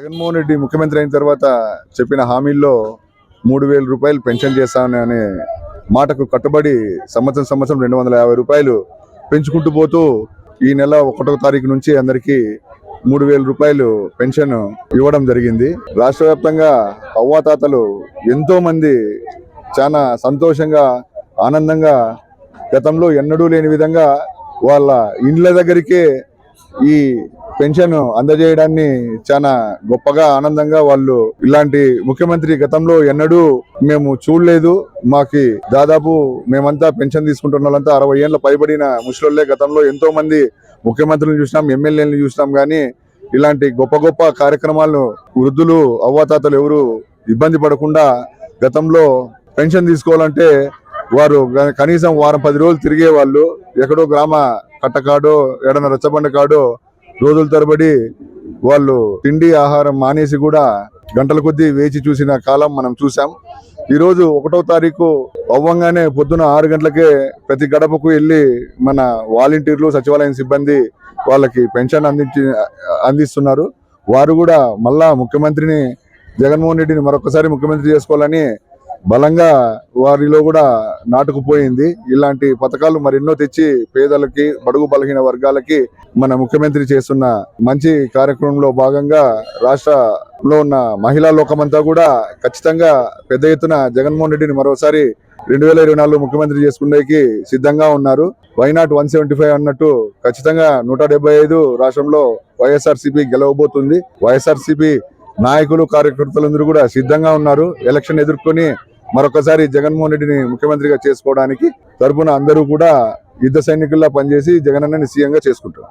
జగన్మోహన్ రెడ్డి ముఖ్యమంత్రి అయిన తర్వాత చెప్పిన హామీల్లో 3,000 రూపాయలు పెన్షన్ చేస్తాననే మాటకు కట్టుబడి సంవత్సరం 250 రూపాయలు పెంచుకుంటూ పోతూ ఈ నెల 1వ తారీఖు నుంచి అందరికీ 3,000 రూపాయలు పెన్షన్ ఇవ్వడం జరిగింది. రాష్ట్ర వ్యాప్తంగా అవ్వాతాతలు ఎంతో మంది చాలా సంతోషంగా ఆనందంగా గతంలో ఎన్నడూ లేని విధంగా వాళ్ళ ఇండ్ల దగ్గరికే ఈ పెన్షన్ అందజేయడాన్ని చాలా గొప్పగా ఆనందంగా వాళ్ళు ఇలాంటి ముఖ్యమంత్రి గతంలో ఎన్నడూ మేము చూడలేదు. మాకి దాదాపు మేమంతా పెన్షన్ తీసుకుంటున్న వాళ్ళంతా 60 ఏళ్ళ పైబడిన ముసలోళ్ళే. గతంలో ఎంతో మంది ముఖ్యమంత్రులను చూసినాం, ఎమ్మెల్యేలను చూసినాం, కానీ ఇలాంటి గొప్ప గొప్ప కార్యక్రమాలను వృద్ధులు అవ్వాతాతలు ఎవరు ఇబ్బంది పడకుండా గతంలో పెన్షన్ తీసుకోవాలంటే వారు కనీసం వారం 10 రోజులు తిరిగే వాళ్ళు. ఎక్కడో గ్రామ కట్టకాడో ఏడన్నా రచ్చబండ కాడో రోజుల తరబడి వాళ్ళు తిండి ఆహారం మానేసి కూడా గంటల కొద్దీ వేచి చూసిన కాలం మనం చూసాం. ఈరోజు 1వ తారీఖు అవ్వంగానే పొద్దున 6 గంటలకే ప్రతి గడపకు వెళ్ళి మన వాలంటీర్లు సచివాలయం సిబ్బంది వాళ్ళకి పెన్షన్ అందిస్తున్నారు. వారు కూడా మళ్ళా ముఖ్యమంత్రిని జగన్మోహన్ రెడ్డిని మరొకసారి ముఖ్యమంత్రి చేసుకోవాలని బలంగా వారిలో కూడా నాటుకుపోయింది. ఇలాంటి పథకాలు మరెన్నో తెచ్చి పేదలకి బడుగు బలహీన వర్గాలకి మన ముఖ్యమంత్రి చేస్తున్న మంచి కార్యక్రమంలో భాగంగా రాష్ట్రంలో ఉన్న మహిళా లోకమంతా కూడా ఖచ్చితంగా పెద్ద ఎత్తున జగన్మోహన్ రెడ్డిని మరోసారి 2024 ముఖ్యమంత్రి చేసుకునేకి సిద్ధంగా ఉన్నారు. వైనాట్ 175 అన్నట్టు ఖచ్చితంగా 175 రాష్ట్రంలో వైఎస్ఆర్సీపీ గెలవబోతుంది. వైఎస్ఆర్సీపీ నాయకులు కార్యకర్తలందరూ కూడా సిద్ధంగా ఉన్నారు. ఎలక్షన్ ఎదుర్కొని మరొకసారి జగన్మోహన్ రెడ్డిని ముఖ్యమంత్రిగా చేసుకోవడానికి తరపున అందరూ కూడా యుద్ధ సైనికుల్లా పనిచేసి జగనన్నని సీఎంగా చేసుకుంటారు.